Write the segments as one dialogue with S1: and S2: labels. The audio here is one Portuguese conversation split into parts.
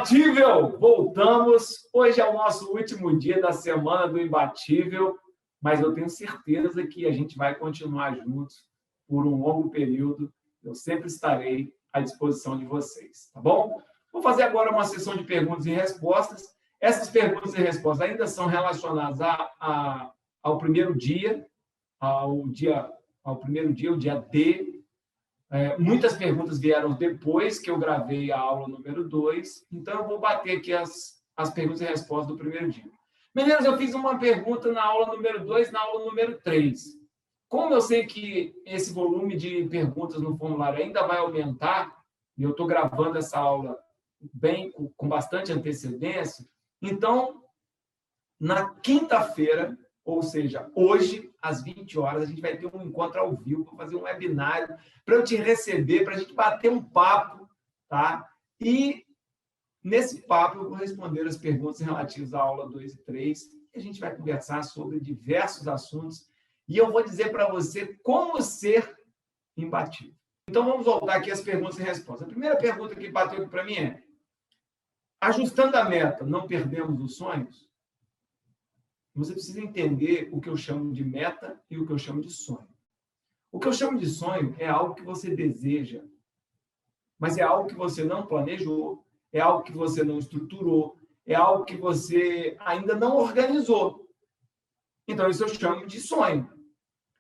S1: Imbatível! Voltamos. Hoje é o nosso último dia da semana do Imbatível, mas eu tenho certeza que a gente vai continuar juntos por um longo período. Eu sempre estarei à disposição de vocês, tá bom? Vou fazer agora uma sessão de perguntas e respostas. Essas perguntas e respostas ainda são relacionadas ao primeiro dia, ao primeiro dia, o dia D. Muitas perguntas vieram depois que eu gravei a aula número 2, então eu vou bater aqui as perguntas e respostas do primeiro dia. Meninas, eu fiz uma pergunta na aula número 2, na aula número 3. Como eu sei que esse volume de perguntas no formulário ainda vai aumentar, e eu estou gravando essa aula com bastante antecedência, então, na quinta-feira, ou seja, hoje, às 20 horas, a gente vai ter um encontro ao vivo, para fazer um webinário, para eu te receber, para a gente bater um papo, tá? E, nesse papo, eu vou responder as perguntas relativas à aula 2 e 3, e a gente vai conversar sobre diversos assuntos, e eu vou dizer para você como ser imbatível. Então, vamos voltar aqui às perguntas e respostas. A primeira pergunta que bateu aqui para mim é: ajustando a meta, não perdemos os sonhos? Você precisa entender o que eu chamo de meta e o que eu chamo de sonho. O que eu chamo de sonho é algo que você deseja, mas é algo que você não planejou, é algo que você não estruturou, é algo que você ainda não organizou. Então, isso eu chamo de sonho.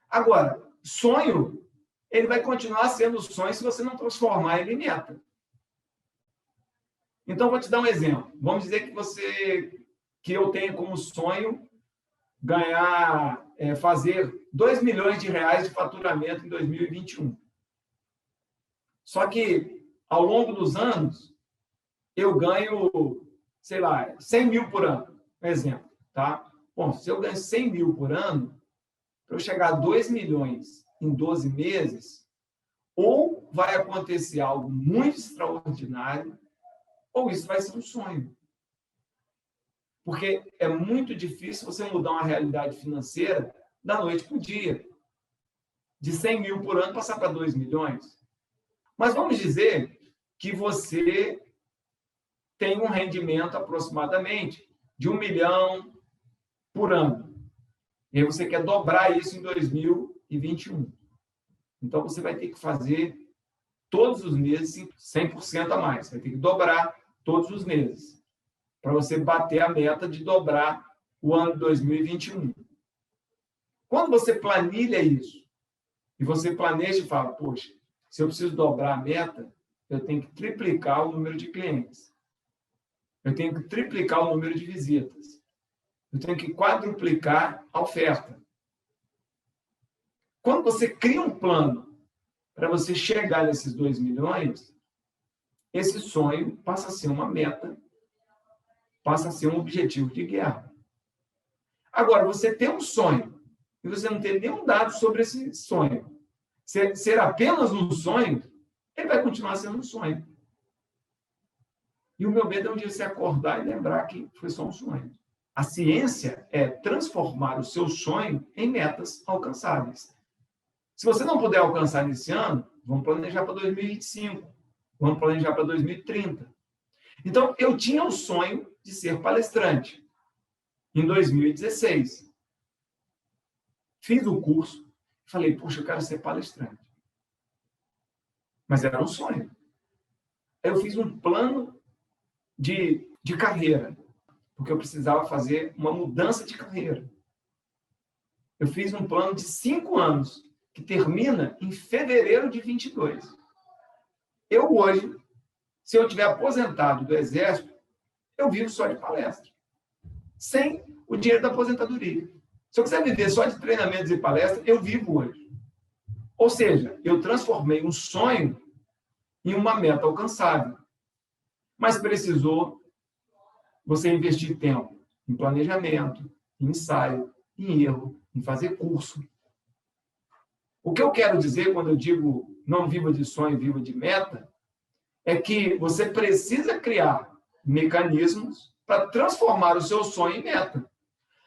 S1: Agora, sonho, ele vai continuar sendo sonho se você não transformar ele em meta. Então, vou te dar um exemplo. Vamos dizer que eu tenho como sonho fazer 2 milhões de reais de faturamento em 2021. Só que, ao longo dos anos, eu ganho, sei lá, 100 mil por ano, por exemplo. Tá? Bom, se eu ganho 100 mil por ano, para eu chegar a 2 milhões em 12 meses, ou vai acontecer algo muito extraordinário, ou isso vai ser um sonho. Porque é muito difícil você mudar uma realidade financeira da noite para o dia. De 100 mil por ano passar para 2 milhões. Mas vamos dizer que você tem um rendimento aproximadamente de 1 milhão por ano. E aí você quer dobrar isso em 2021. Então, você vai ter que fazer todos os meses 100% a mais. Vai ter que dobrar todos os meses, para você bater a meta de dobrar o ano de 2021. Quando você planilha isso, e você planeja e fala, poxa, se eu preciso dobrar a meta, eu tenho que triplicar o número de clientes. Eu tenho que triplicar o número de visitas. Eu tenho que quadruplicar a oferta. Quando você cria um plano para você chegar nesses 2 milhões, esse sonho passa a ser uma meta, passa a ser um objetivo de guerra. Agora, você tem um sonho e você não tem nenhum dado sobre esse sonho. Ser apenas um sonho, ele vai continuar sendo um sonho. E o meu medo é um dia você acordar e lembrar que foi só um sonho. A ciência é transformar o seu sonho em metas alcançáveis. Se você não puder alcançar nesse ano, vamos planejar para 2025, vamos planejar para 2030. Então, eu tinha o sonho de ser palestrante em 2016. Fiz o curso, falei, puxa, eu quero ser palestrante. Mas era um sonho. Eu fiz um plano de carreira, porque eu precisava fazer uma mudança de carreira. Eu fiz um plano de 5 anos, que termina em fevereiro de 22. Eu hoje, se eu tiver aposentado do Exército, eu vivo só de palestra, sem o dinheiro da aposentadoria. Se eu quiser viver só de treinamentos e palestras, eu vivo hoje. Ou seja, eu transformei um sonho em uma meta alcançável. Mas precisou você investir tempo em planejamento, em ensaio, em erro, em fazer curso. O que eu quero dizer quando eu digo não viva de sonho, viva de meta, é que você precisa criar mecanismos para transformar o seu sonho em meta.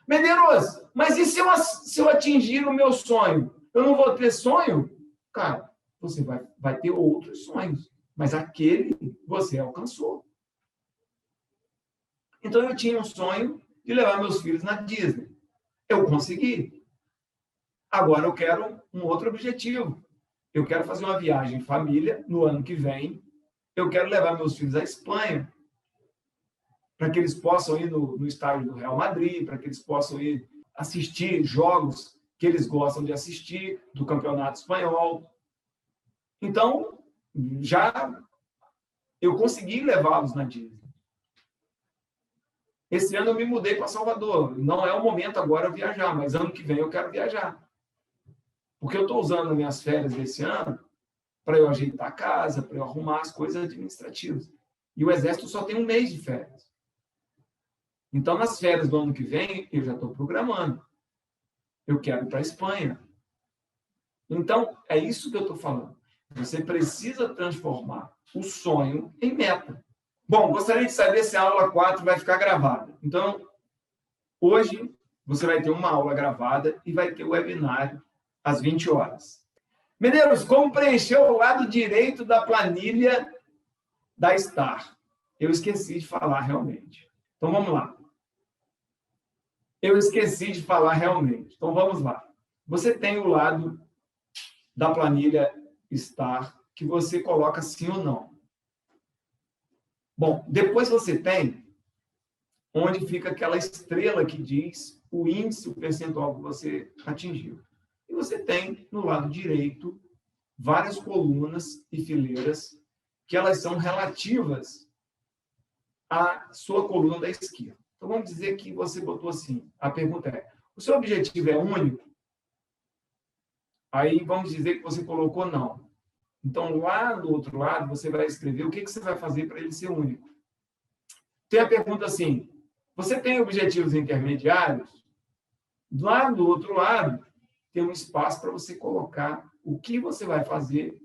S1: Medeiros, mas e se eu atingir o meu sonho? Eu não vou ter sonho? Cara, você vai ter outros sonhos, mas aquele você alcançou. Então, eu tinha um sonho de levar meus filhos na Disney. Eu consegui. Agora, eu quero um outro objetivo. Eu quero fazer uma viagem em família no ano que vem. Eu quero levar meus filhos à Espanha, para que eles possam ir no estádio do Real Madrid, para que eles possam ir assistir jogos que eles gostam de assistir, do Campeonato Espanhol. Então, já eu consegui levá-los na Disney. Esse ano eu me mudei para Salvador. Não é o momento agora de viajar, mas ano que vem eu quero viajar. Porque eu estou usando minhas férias desse ano para eu ajeitar a casa, para eu arrumar as coisas administrativas. E o Exército só tem um mês de férias. Então, nas férias do ano que vem, eu já estou programando. Eu quero ir para a Espanha. Então, é isso que eu estou falando. Você precisa transformar o sonho em meta. Bom, gostaria de saber se a aula 4 vai ficar gravada. Então, hoje, você vai ter uma aula gravada e vai ter o webinar às 20 horas. Mineiros, como preencher o lado direito da planilha da STAR? Eu esqueci de falar realmente. Então, vamos lá. Eu esqueci de falar realmente. Então, vamos lá. Você tem o lado da planilha STAR que você coloca sim ou não. Bom, depois você tem onde fica aquela estrela que diz o índice, o percentual que você atingiu. E você tem, no lado direito, várias colunas e fileiras que elas são relativas à sua coluna da esquerda. Então, vamos dizer que você botou assim, a pergunta é, o seu objetivo é único? Aí, vamos dizer que você colocou não. Então, lá do outro lado, você vai escrever o que você vai fazer para ele ser único. Tem a pergunta assim, você tem objetivos intermediários? Lá do outro lado, tem um espaço para você colocar o que você vai fazer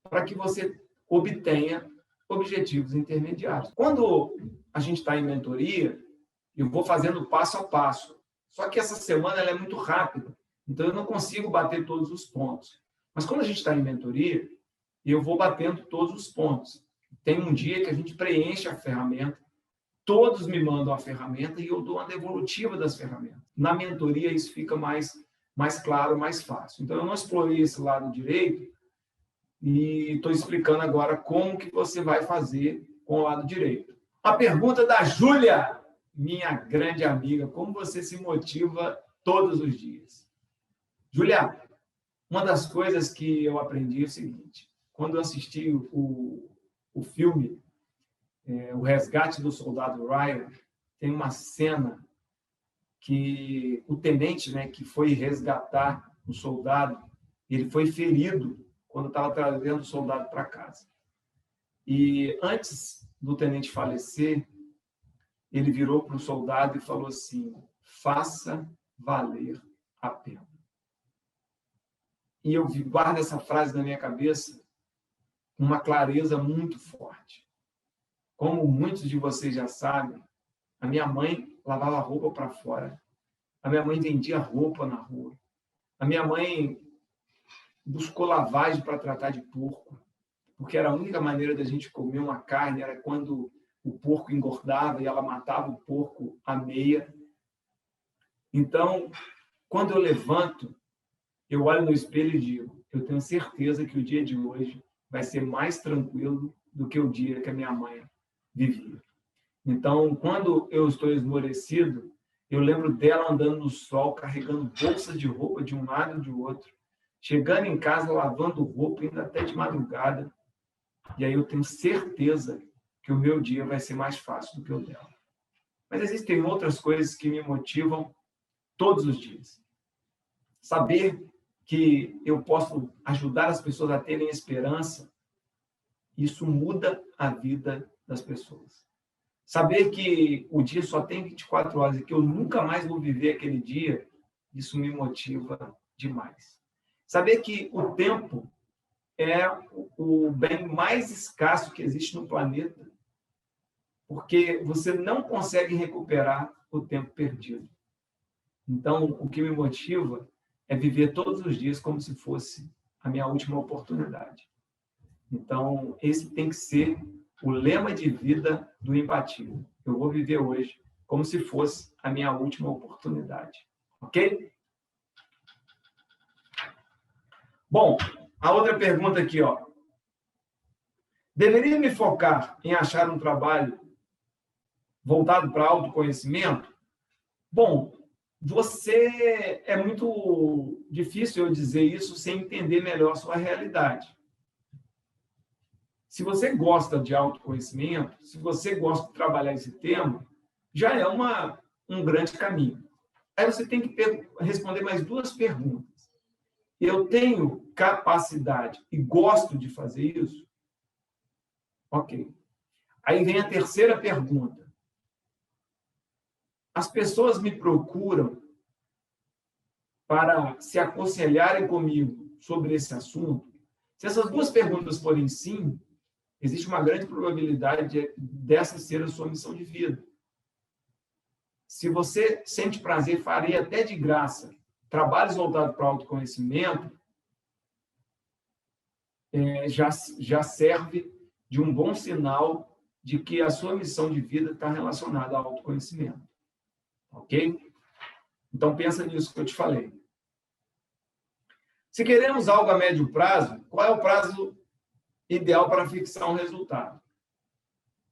S1: para que você obtenha objetivos intermediários. Quando a gente está em mentoria, eu vou fazendo passo a passo. Só que essa semana ela é muito rápida, então eu não consigo bater todos os pontos. Mas quando a gente está em mentoria, eu vou batendo todos os pontos. Tem um dia que a gente preenche a ferramenta, todos me mandam a ferramenta e eu dou uma devolutiva das ferramentas. Na mentoria isso fica mais claro, mais fácil. Então eu não explorei esse lado direito e estou explicando agora como que você vai fazer com o lado direito. A pergunta da Júlia, minha grande amiga, como você se motiva todos os dias? Júlia, uma das coisas que eu aprendi é o seguinte, quando eu assisti o filme O Resgate do Soldado Ryan, tem uma cena que o tenente, né, que foi resgatar o soldado, ele foi ferido quando estava trazendo o soldado para casa. E antes do tenente falecer, ele virou para o soldado e falou assim, faça valer a pena. E eu guardo essa frase na minha cabeça com uma clareza muito forte. Como muitos de vocês já sabem, a minha mãe lavava roupa para fora. A minha mãe vendia roupa na rua. A minha mãe buscou lavagem para tratar de porco, porque era a única maneira da gente comer uma carne, era quando o porco engordava e ela matava o porco à meia. Então, quando eu levanto, eu olho no espelho e digo, eu tenho certeza que o dia de hoje vai ser mais tranquilo do que o dia que a minha mãe vivia. Então, quando eu estou esmorecido, eu lembro dela andando no sol, carregando bolsas de roupa de um lado e de outro, chegando em casa, lavando roupa, indo até de madrugada. E aí eu tenho certeza que o meu dia vai ser mais fácil do que o dela. Mas existem outras coisas que me motivam todos os dias. Saber que eu posso ajudar as pessoas a terem esperança, isso muda a vida das pessoas. Saber que o dia só tem 24 horas e que eu nunca mais vou viver aquele dia, isso me motiva demais. Saber que o tempo é o bem mais escasso que existe no planeta, porque você não consegue recuperar o tempo perdido. Então, o que me motiva é viver todos os dias como se fosse a minha última oportunidade. Então, esse tem que ser O lema de vida do imbatível. Eu vou viver hoje como se fosse a minha última oportunidade. Ok? Bom, a outra pergunta aqui, ó. Deveria me focar em achar um trabalho voltado para autoconhecimento? Bom, é muito difícil eu dizer isso sem entender melhor a sua realidade. Se você gosta de autoconhecimento, se você gosta de trabalhar esse tema, já é um grande caminho. Aí você tem que responder mais duas perguntas. Eu tenho capacidade e gosto de fazer isso? Ok. Aí vem a terceira pergunta. As pessoas me procuram para se aconselharem comigo sobre esse assunto? Se essas duas perguntas forem sim, existe uma grande probabilidade dessa ser a sua missão de vida. Se você sente prazer, faria até de graça trabalhos voltados para o autoconhecimento, já serve de um bom sinal de que a sua missão de vida está relacionada ao autoconhecimento. Ok? Então, pensa nisso que eu te falei. Se queremos algo a médio prazo, qual é o prazo ideal para fixar um resultado?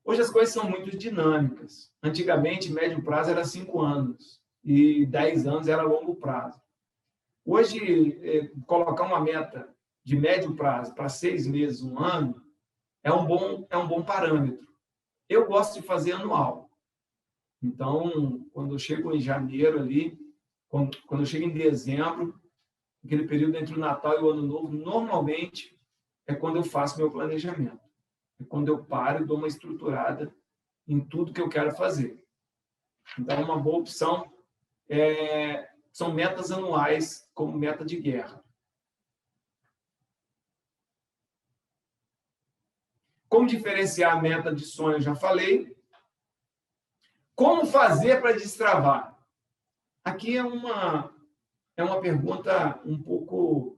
S1: Hoje as coisas são muito dinâmicas. Antigamente, médio prazo era 5 anos e 10 anos era longo prazo. Hoje, colocar uma meta de médio prazo para 6 meses, 1 ano, é um bom parâmetro. Eu gosto de fazer anual. Então, quando eu chego em janeiro ali, quando eu chego em dezembro, aquele período entre o Natal e o Ano Novo, normalmente é quando eu faço meu planejamento. É quando eu paro e dou uma estruturada em tudo que eu quero fazer. Então, uma boa opção são metas anuais como meta de guerra. Como diferenciar a meta de sonho, já falei. Como fazer para destravar? Aqui é uma pergunta um pouco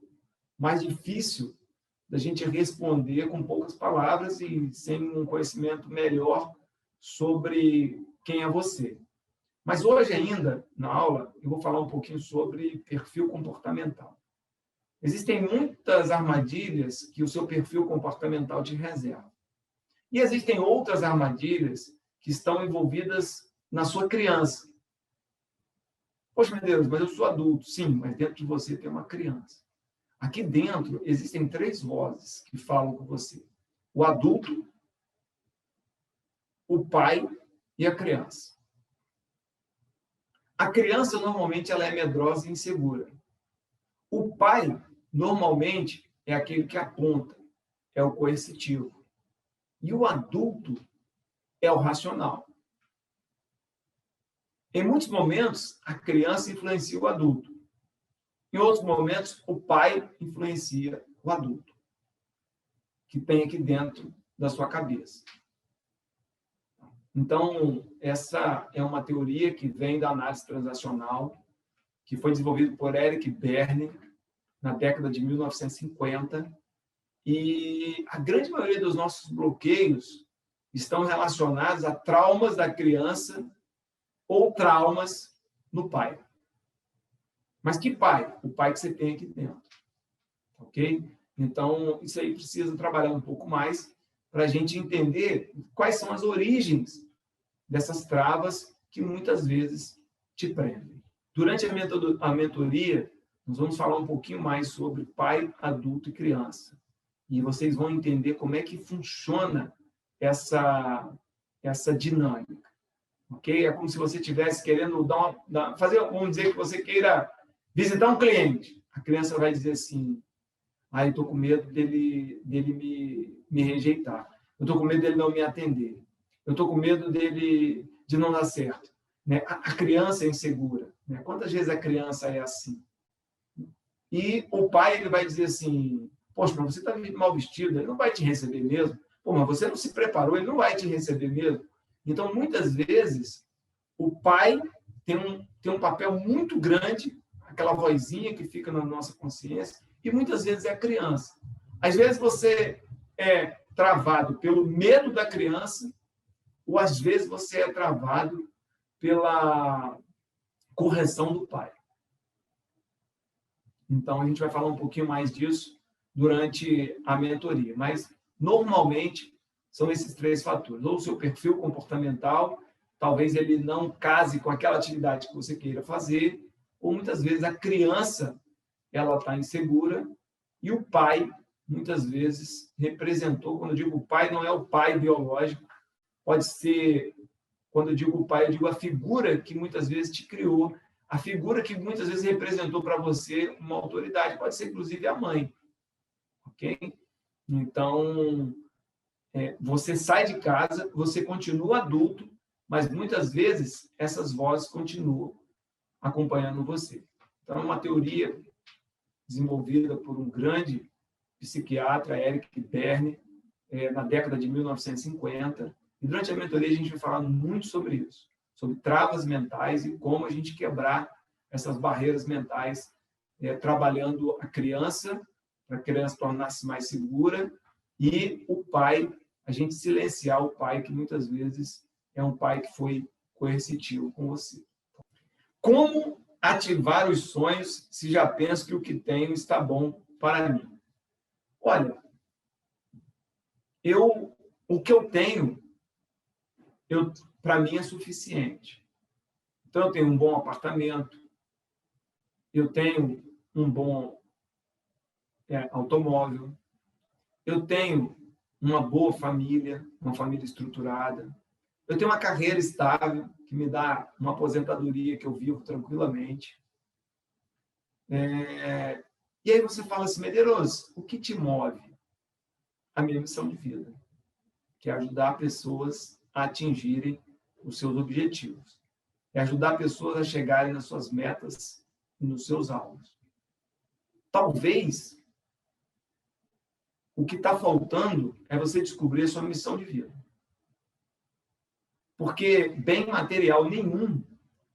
S1: mais difícil da gente responder com poucas palavras e sem um conhecimento melhor sobre quem é você. Mas hoje ainda, na aula, eu vou falar um pouquinho sobre perfil comportamental. Existem muitas armadilhas que o seu perfil comportamental te reserva. E existem outras armadilhas que estão envolvidas na sua criança. Poxa, meu Deus, mas eu sou adulto. Sim, mas dentro de você tem uma criança. Aqui dentro existem 3 vozes que falam com você. O adulto, o pai e a criança. A criança, normalmente, ela é medrosa e insegura. O pai, normalmente, é aquele que aponta, é o coercitivo. E o adulto é o racional. Em muitos momentos, a criança influencia o adulto. Em outros momentos, o pai influencia o adulto, que tem aqui dentro da sua cabeça. Então, essa é uma teoria que vem da análise transacional, que foi desenvolvida por Eric Berne na década de 1950. E a grande maioria dos nossos bloqueios estão relacionados a traumas da criança ou traumas no pai. Mas que pai? O pai que você tem aqui dentro. Ok? Então, isso aí precisa trabalhar um pouco mais para a gente entender quais são as origens dessas travas que muitas vezes te prendem. Durante a mentoria, nós vamos falar um pouquinho mais sobre pai, adulto e criança. E vocês vão entender como é que funciona essa dinâmica. Ok? É como se você estivesse querendo vamos dizer que você queira visitar um cliente. A criança vai dizer assim, eu estou com medo dele me rejeitar. Eu estou com medo dele não me atender. Eu estou com medo de não dar certo. Né? A criança é insegura. Né? Quantas vezes a criança é assim? E o pai ele vai dizer assim, poxa, mas você está mal vestido, ele não vai te receber mesmo. Pô, mas você não se preparou, ele não vai te receber mesmo. Então, muitas vezes, o pai tem um papel muito grande, aquela vozinha que fica na nossa consciência, e muitas vezes é a criança. Às vezes você travado pelo medo da criança, ou às vezes você é travado pela correção do pai. Então, a gente vai falar um pouquinho mais disso durante a mentoria. Mas, normalmente, são esses 3 fatores. Ou o seu perfil comportamental, talvez ele não case com aquela atividade que você queira fazer, ou muitas vezes a criança ela está insegura e o pai, muitas vezes, representou, quando eu digo pai, não é o pai biológico, pode ser, quando eu digo pai, eu digo a figura que muitas vezes te criou, a figura que muitas vezes representou para você uma autoridade, pode ser inclusive a mãe, ok? Então, você sai de casa, você continua adulto, mas muitas vezes essas vozes continuam acompanhando você. Então, é uma teoria desenvolvida por um grande psiquiatra, Eric Berne, na década de 1950. E durante a mentoria a gente vai falar muito sobre isso, sobre travas mentais e como a gente quebrar essas barreiras mentais, trabalhando a criança, para a criança tornar-se mais segura, e o pai, a gente silenciar o pai, que muitas vezes é um pai que foi coercitivo com você. Como ativar os sonhos se já penso que o que tenho está bom para mim? Olha, o que eu tenho, para mim é suficiente. Então, eu tenho um bom apartamento, eu tenho um bom automóvel, eu tenho uma boa família, uma família estruturada, eu tenho uma carreira estável, que me dá uma aposentadoria que eu vivo tranquilamente. E aí você fala assim, Medeiros, o que te move? A minha missão de vida, que é ajudar pessoas a atingirem os seus objetivos. É ajudar pessoas a chegarem nas suas metas e nos seus alvos. Talvez o que está faltando é você descobrir a sua missão de vida. Porque bem material nenhum,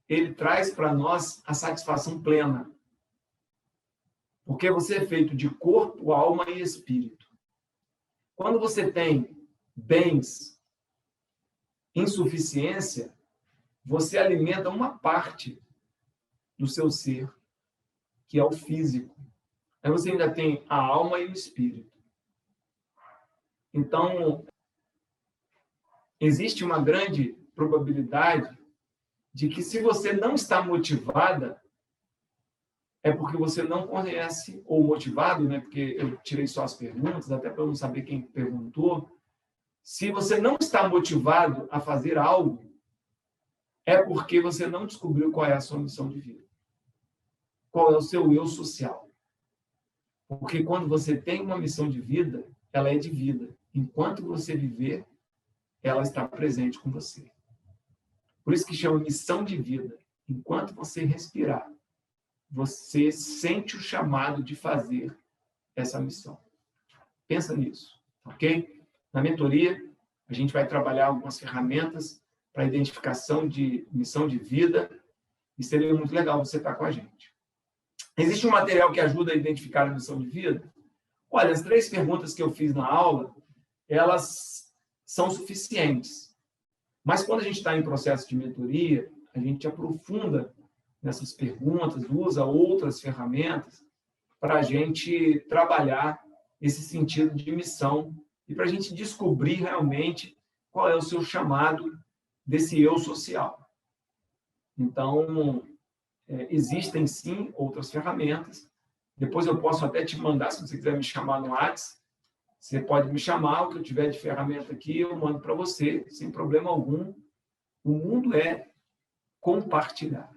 S1: ele traz para nós a satisfação plena. Porque você é feito de corpo, alma e espírito. Quando você tem bens em suficiência, você alimenta uma parte do seu ser, que é o físico. Aí você ainda tem a alma e o espírito. Então, existe uma grande probabilidade de que, se você não está motivada, é porque você não conhece, ou motivado, né? Porque eu tirei só as perguntas, até para eu não saber quem perguntou. Se você não está motivado a fazer algo, é porque você não descobriu qual é a sua missão de vida. Qual é o seu eu social. Porque quando você tem uma missão de vida, ela é de vida. Enquanto você viver, ela está presente com você. Por isso que chama missão de vida. Enquanto você respirar, você sente o chamado de fazer essa missão. Pensa nisso, ok? Na mentoria, a gente vai trabalhar algumas ferramentas para identificação de missão de vida e seria muito legal você estar com a gente. Existe um material que ajuda a identificar a missão de vida? Olha, as 3 perguntas que eu fiz na aula, elas são suficientes. Mas quando a gente está em processo de mentoria, a gente aprofunda nessas perguntas, usa outras ferramentas para a gente trabalhar esse sentido de missão e para a gente descobrir realmente qual é o seu chamado desse eu social. Então, existem sim outras ferramentas. Depois eu posso até te mandar, se você quiser me chamar no WhatsApp, você pode me chamar, o que eu tiver de ferramenta aqui, eu mando para você, sem problema algum. O mundo é compartilhar.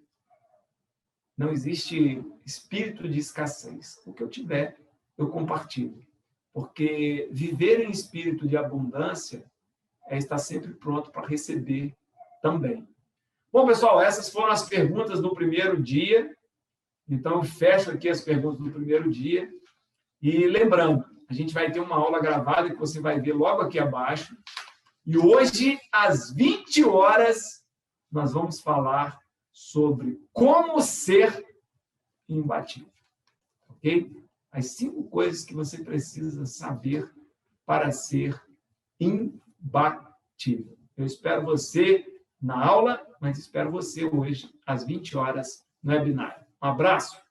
S1: Não existe espírito de escassez. O que eu tiver, eu compartilho. Porque viver em espírito de abundância é estar sempre pronto para receber também. Bom, pessoal, essas foram as perguntas do primeiro dia. Então, eu fecho aqui as perguntas do primeiro dia. E lembrando, a gente vai ter uma aula gravada que você vai ver logo aqui abaixo. E hoje, às 20 horas, nós vamos falar sobre como ser imbatível. Ok? As 5 coisas que você precisa saber para ser imbatível. Eu espero você na aula, mas espero você hoje, às 20 horas, no webinar. Um abraço!